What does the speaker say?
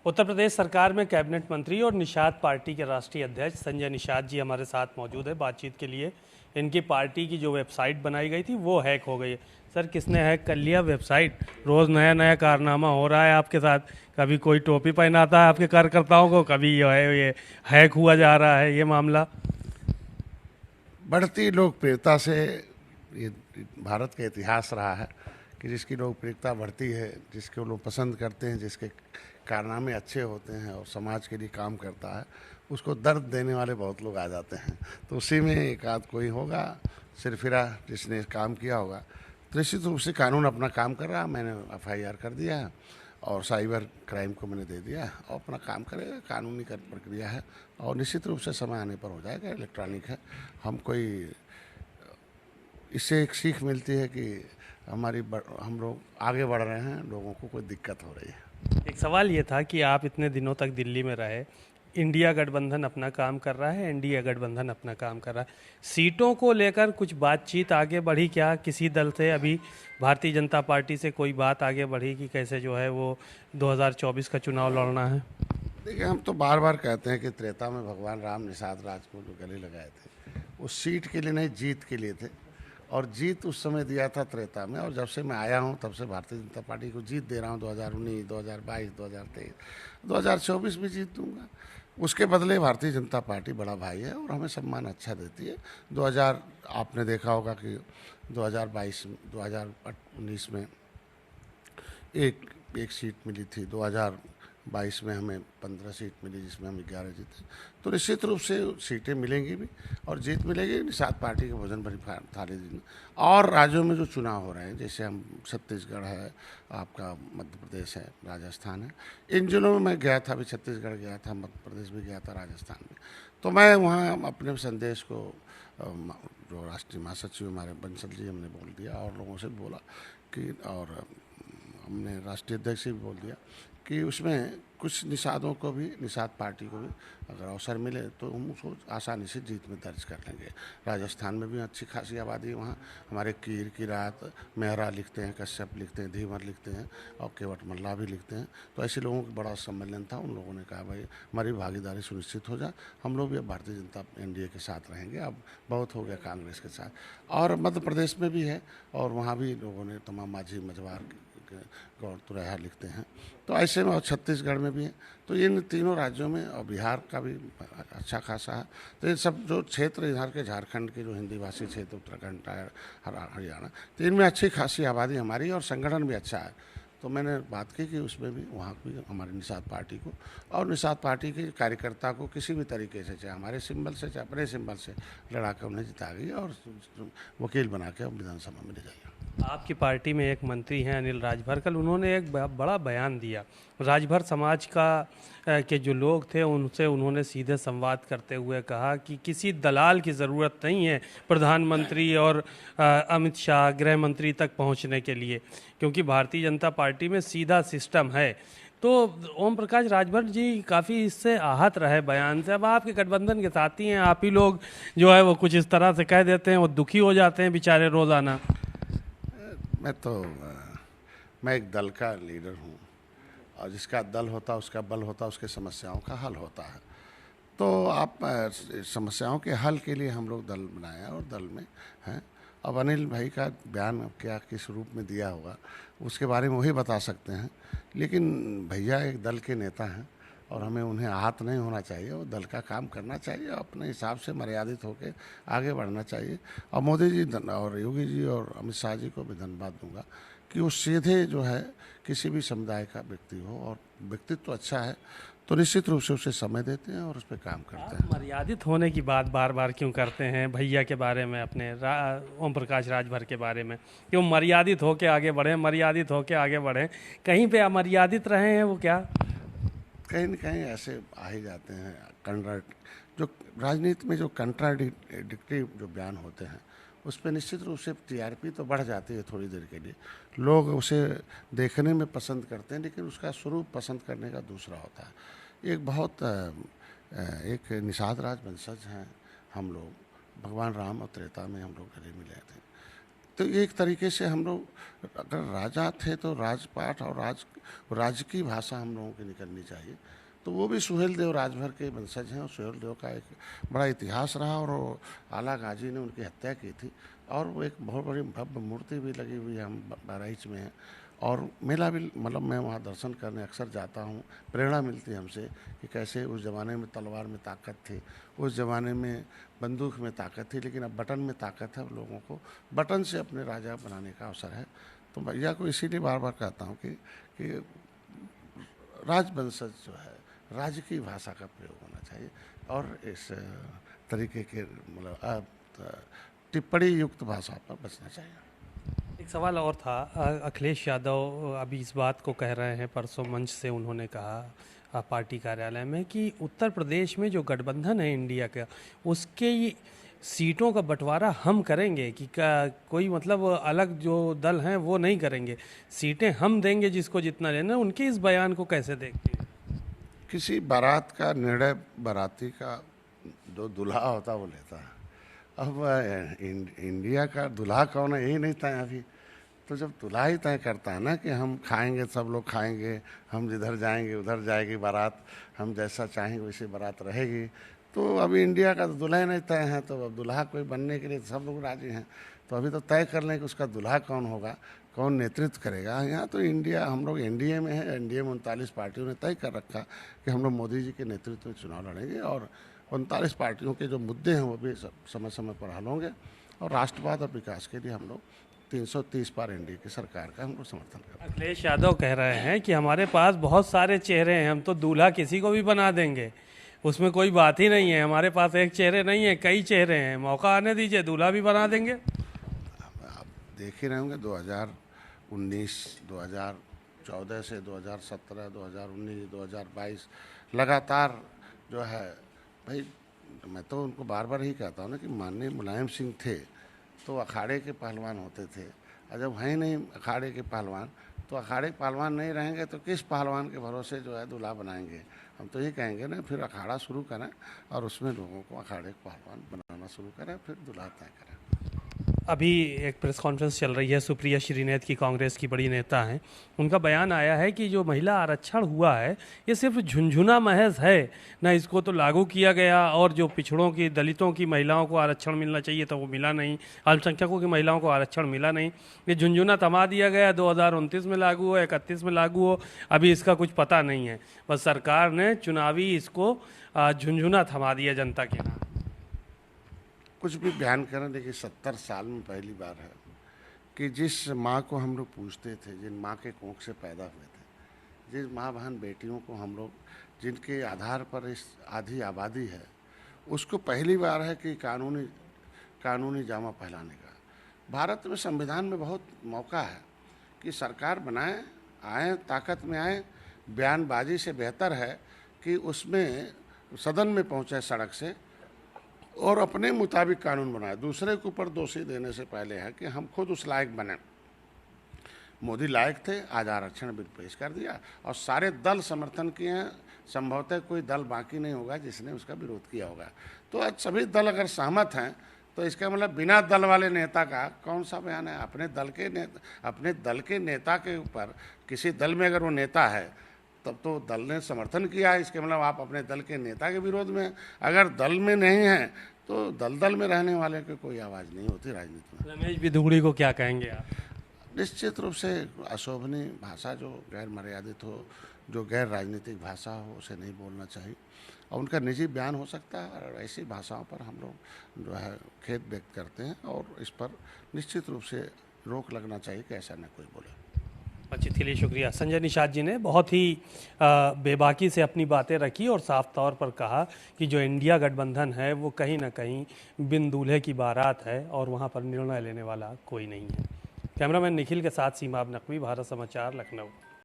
उत्तर प्रदेश सरकार में कैबिनेट मंत्री और निषाद पार्टी के राष्ट्रीय अध्यक्ष संजय निषाद जी हमारे साथ मौजूद है बातचीत के लिए। इनकी पार्टी की जो वेबसाइट बनाई गई थी वो हैक हो गई है। सर, किसने हैक कर लिया वेबसाइट? रोज़ नया नया कारनामा हो रहा है आपके साथ। कभी कोई टोपी पहनाता है आपके कार्यकर्ताओं को, कभी जो है ये हैक हुआ जा रहा है ये मामला। बढ़ती लोकप्रियता से ये भारत का इतिहास रहा है कि जिसकी लोकप्रियता बढ़ती है, जिसको लोग पसंद करते हैं, जिसके कारनामे अच्छे होते हैं और समाज के लिए काम करता है, उसको दर्द देने वाले बहुत लोग आ जाते हैं। तो उसी में एक आध कोई होगा सिरफिरा जिसने काम किया होगा। तो निश्चित रूप से कानून अपना काम कर रहा है। मैंने FIR कर दिया है और साइबर क्राइम को मैंने दे दिया है और अपना काम करेगा। कानूनी कर प्रक्रिया है और निश्चित रूप से समय आने पर हो जाएगा। इलेक्ट्रॉनिक है। इससे एक सीख मिलती है कि हम लोग आगे बढ़ रहे हैं, लोगों को कोई दिक्कत हो रही है। एक सवाल ये था कि आप इतने दिनों तक दिल्ली में रहे, इंडिया गठबंधन अपना काम कर रहा है, एनडीए गठबंधन अपना काम कर रहा है, सीटों को लेकर कुछ बातचीत आगे बढ़ी क्या? किसी दल से अभी भारतीय जनता पार्टी से कोई बात आगे बढ़ी कि कैसे जो है वो 2024 का चुनाव लड़ना है? देखिए, हम तो बार बार कहते हैं कि त्रेता में भगवान राम निषाद राज को जो गले लगाए थे वो सीट के लिए नहीं, जीत के लिए थे। और जीत उस समय दिया था त्रेता में, और जब से मैं आया हूं तब से भारतीय जनता पार्टी को जीत दे रहा हूं। 2019, 2022, 2023, 2024 भी जीत दूंगा। उसके बदले भारतीय जनता पार्टी बड़ा भाई है और हमें सम्मान अच्छा देती है। 2000 आपने देखा होगा कि 2022 2019 में एक सीट मिली थी। 2022 में हमें 15 सीट मिली, जिसमें हम 11 जीते। तो निश्चित रूप से सीटें मिलेंगी भी और जीत मिलेगी। निषाद पार्टी के भोजन भरी थाली दिन। और राज्यों में जो चुनाव हो रहे हैं, जैसे हम छत्तीसगढ़ है, आपका मध्य प्रदेश है, राजस्थान है, इन जिलों में मैं गया था। अभी छत्तीसगढ़ गया था, मध्य प्रदेश भी गया था, राजस्थान में। तो मैं वहाँ अपने संदेश को जो राष्ट्रीय महासचिव हमारे बंसल जी, हमने बोल दिया और लोगों से बोला कि, और हमने राष्ट्रीय अध्यक्ष से भी बोल दिया कि उसमें कुछ निषादों को भी, निषाद पार्टी को भी अगर अवसर मिले तो हम उसको आसानी से जीत में दर्ज कर लेंगे। राजस्थान में भी अच्छी खासी आबादी है। वहाँ हमारे कीर, किरात, मेहरा लिखते हैं, कश्यप लिखते हैं, धीवर लिखते हैं और केवट मल्ला भी लिखते हैं। तो ऐसे लोगों का बड़ा सम्मेलन था। उन लोगों ने कहा भाई हमारी भागीदारी सुनिश्चित हो जाए, हम लोग भी अब भारतीय जनता एनडीए के साथ रहेंगे। अब बहुत हो गया कांग्रेस के साथ। और मध्य प्रदेश में भी है और वहाँ भी लोगों ने तमाम माझी, मझवार, गौर तुरैया लिखते हैं। तो ऐसे में और छत्तीसगढ़ में भी है। तो इन तीनों राज्यों में और बिहार का भी अच्छा खासा है। तो ये सब जो क्षेत्र इधर के, झारखंड के जो हिंदी भाषी क्षेत्र, उत्तराखंड, हरियाणा, तो इनमें अच्छी खासी आबादी हमारी और संगठन भी अच्छा है। तो मैंने बात की कि उसमें भी वहाँ भी हमारी निषाद पार्टी को और निषाद पार्टी के कार्यकर्ता को किसी भी तरीके से, चाहे हमारे सिंबल से, चाहे अपने सिंबल से लड़ा कर उन्हें जिता गई और वकील बना के विधानसभा में ले जाइए। आपकी पार्टी में एक मंत्री हैं अनिल राजभर, कल उन्होंने एक बड़ा बयान दिया। राजभर समाज के जो लोग थे उनसे उन्होंने सीधे संवाद करते हुए कहा कि किसी दलाल की ज़रूरत नहीं है प्रधानमंत्री और अमित शाह गृह मंत्री तक पहुंचने के लिए, क्योंकि भारतीय जनता पार्टी में सीधा सिस्टम है। तो ओम प्रकाश राजभर जी काफ़ी इससे आहत रहे बयान से। अब आपके गठबंधन के साथी हैं, आप ही लोग जो है वो कुछ इस तरह से कह देते हैं, वो दुखी हो जाते हैं बेचारे रोज़ाना। मैं एक दल का लीडर हूँ और जिसका दल होता है उसका बल होता है, उसके समस्याओं का हल होता है। तो आप समस्याओं के हल के लिए हम लोग दल बनाए और दल में हैं। अब अनिल भाई का बयान अब क्या किस रूप में दिया होगा उसके बारे में वही बता सकते हैं। लेकिन भैया एक दल के नेता हैं और हमें उन्हें आहत नहीं होना चाहिए और दल का काम करना चाहिए, अपने हिसाब से मर्यादित होकर आगे बढ़ना चाहिए। और मोदी जी और योगी जी और अमित शाह जी को भी धन्यवाद दूंगा कि वो सीधे जो है किसी भी समुदाय का व्यक्ति हो और व्यक्तित्व तो अच्छा है तो निश्चित रूप से उसे समय देते हैं और उस पर काम करते हैं। मर्यादित होने की बात बार बार क्यों करते हैं भैया के बारे में, अपने ओम प्रकाश राजभर के बारे में? क्यों मर्यादित होके आगे बढ़ें, मर्यादित होके आगे बढ़ें? कहीं पे अमर्यादित रहे हैं वो क्या? कहीं न कहीं ऐसे आ ही जाते हैं जो राजनीति में जो कंट्राडिक्टिव जो बयान होते हैं उस पर निश्चित रूप से टीआरपी तो बढ़ जाती है थोड़ी देर के लिए। लोग उसे देखने में पसंद करते हैं, लेकिन उसका स्वरूप पसंद करने का दूसरा होता है। एक निषाद राज वंशज हैं हम लोग। भगवान राम और त्रेता में हम लोग गले मिले थे। तो एक तरीके से हम लोग अगर राजा थे तो राजपाट और राज की भाषा हम लोगों की निकलनी चाहिए। तो वो भी सुहेल देव राजभर के वंशज हैं और सुहेल देव का एक बड़ा इतिहास रहा और वो आला गाजी ने उनकी हत्या की थी और वो एक बहुत बड़ी भव्य मूर्ति भी लगी हुई है, हम बहराइच में है और मेला भी मतलब मैं वहाँ दर्शन करने अक्सर जाता हूँ। प्रेरणा मिलती है हमसे कि कैसे उस ज़माने में तलवार में ताकत थी, उस ज़माने में बंदूक में ताकत थी, लेकिन अब बटन में ताकत है। लोगों को बटन से अपने राजा बनाने का अवसर है। तो भैया को इसीलिए बार बार कहता हूँ कि राजवंशज जो है राज्य की भाषा का प्रयोग होना चाहिए और इस तरीके के मतलब टिप्पणी युक्त भाषा पर बचना चाहिए। एक सवाल और था, अखिलेश यादव अभी इस बात को कह रहे हैं, परसों मंच से उन्होंने कहा पार्टी कार्यालय में कि उत्तर प्रदेश में जो गठबंधन है इंडिया का, उसके सीटों का बंटवारा हम करेंगे कि कोई मतलब अलग जो दल हैं वो नहीं करेंगे, सीटें हम देंगे जिसको जितना लेना। उनके इस बयान को कैसे देखते हैं? किसी बारात का निर्णय बाराती का जो दूल्हा होता वो लेता है। अब इंडिया का दूल्हा कौन है यही नहीं तय अभी। तो जब दूल्हा ही तय करता है ना कि हम खाएंगे, सब लोग खाएंगे, हम जिधर जाएंगे उधर जाएगी बारात, हम जैसा चाहेंगे वैसे बारात रहेगी, तो अभी इंडिया का तो दूल्हा ही नहीं तय है। तो अब दूल्हा कोई बनने के लिए सब लोग राजी हैं। तो अभी तो तय कर लें कि उसका दूल्हा कौन होगा, कौन नेतृत्व करेगा। यहाँ तो इंडिया, हम लोग एनडीए में है, एनडीए में 39 पार्टियों ने तय कर रखा कि हम लोग मोदी जी के नेतृत्व में चुनाव लड़ेंगे और 39 पार्टियों के जो मुद्दे हैं वो भी समय समय पर हल होंगे और राष्ट्रवाद और विकास के लिए हम लोग 330 पार एनडीए की सरकार का हम लोग समर्थन करते हैं। अखिलेश यादव कह रहे हैं कि हमारे पास बहुत सारे चेहरे हैं, हम तो दूल्हा किसी को भी बना देंगे, उसमें कोई बात ही नहीं है। हमारे पास एक चेहरे नहीं है, कई चेहरे हैं, मौका आने दीजिए, दूल्हा भी बना देंगे। आप देख ही रहे होंगे 2019, 2014 से 2017, 2019, 2022 लगातार जो है भाई, मैं तो उनको बार बार ही कहता हूँ ना कि माननीय मुलायम सिंह थे तो अखाड़े के पहलवान होते थे, और जब हैं नहीं अखाड़े के पहलवान तो अखाड़े के पहलवान नहीं रहेंगे तो किस पहलवान के भरोसे जो है दूल्हा बनाएंगे। हम तो ये कहेंगे ना, फिर अखाड़ा शुरू करें और उसमें लोगों को अखाड़े के पहलवान बनाना शुरू करें, फिर दूल्हा तय करें। अभी एक प्रेस कॉन्फ्रेंस चल रही है, सुप्रिया श्रीनेत की, कांग्रेस की बड़ी नेता हैं, उनका बयान आया है कि जो महिला आरक्षण हुआ है ये सिर्फ झुंझुना महज है, ना इसको तो लागू किया गया, और जो पिछड़ों की, दलितों की महिलाओं को आरक्षण मिलना चाहिए था वो मिला नहीं, अल्पसंख्यकों की महिलाओं को आरक्षण मिला नहीं, ये झुंझुना थमा दिया गया। 2029 में लागू हो, 31 में लागू हो, अभी इसका कुछ पता नहीं है। बस सरकार ने चुनावी इसको झुंझुना थमा दिया जनता के नाम। कुछ भी बयान करें, लेकिन 70 साल में पहली बार है कि जिस माँ को हम लोग पूछते थे, जिन माँ के कोख से पैदा हुए थे, जिस माँ बहन बेटियों को हम लोग, जिनके आधार पर इस आधी आबादी है, उसको पहली बार है कि कानूनी जामा पहनाने का। भारत में संविधान में बहुत मौका है कि सरकार बनाए, आए, ताकत में आए। बयानबाजी से बेहतर है कि उसमें सदन में पहुँचे सड़क से और अपने मुताबिक कानून बनाए। दूसरे के ऊपर दोषी देने से पहले है कि हम खुद उस लायक बने। मोदी लायक थे, आज आरक्षण बिल पेश कर दिया और सारे दल समर्थन किए हैं। संभवतः कोई दल बाकी नहीं होगा जिसने उसका विरोध किया होगा। तो आज सभी दल अगर सहमत हैं तो इसका मतलब बिना दल वाले नेता का कौन सा बयान है। अपने दल के नेता के ऊपर, किसी दल में अगर वो नेता है तब तो दल ने समर्थन किया है, इसके मतलब आप अपने दल के नेता के विरोध में। अगर दल में नहीं है तो दल में रहने वाले की कोई आवाज़ नहीं होती राजनीति में। रमेश बिधुड़ी को क्या कहेंगे आप? निश्चित रूप से अशोभनीय भाषा, जो गैर मर्यादित हो, जो गैर राजनीतिक भाषा हो, उसे नहीं बोलना चाहिए और उनका निजी बयान हो सकता है। और ऐसी भाषाओं पर हम लोग जो है खेद व्यक्त करते हैं और इस पर निश्चित रूप से रोक लगना चाहिए कि ऐसा न कोई बोले। बातचीत के लिए शुक्रिया। संजय निषाद जी ने बहुत ही बेबाकी से अपनी बातें रखी और साफ तौर पर कहा कि जो इंडिया गठबंधन है वो कहीं ना कहीं बिन दूल्हे की बारात है और वहाँ पर निर्णय लेने वाला कोई नहीं है। कैमरामैन निखिल के साथ सीमा नकवी, भारत समाचार, लखनऊ।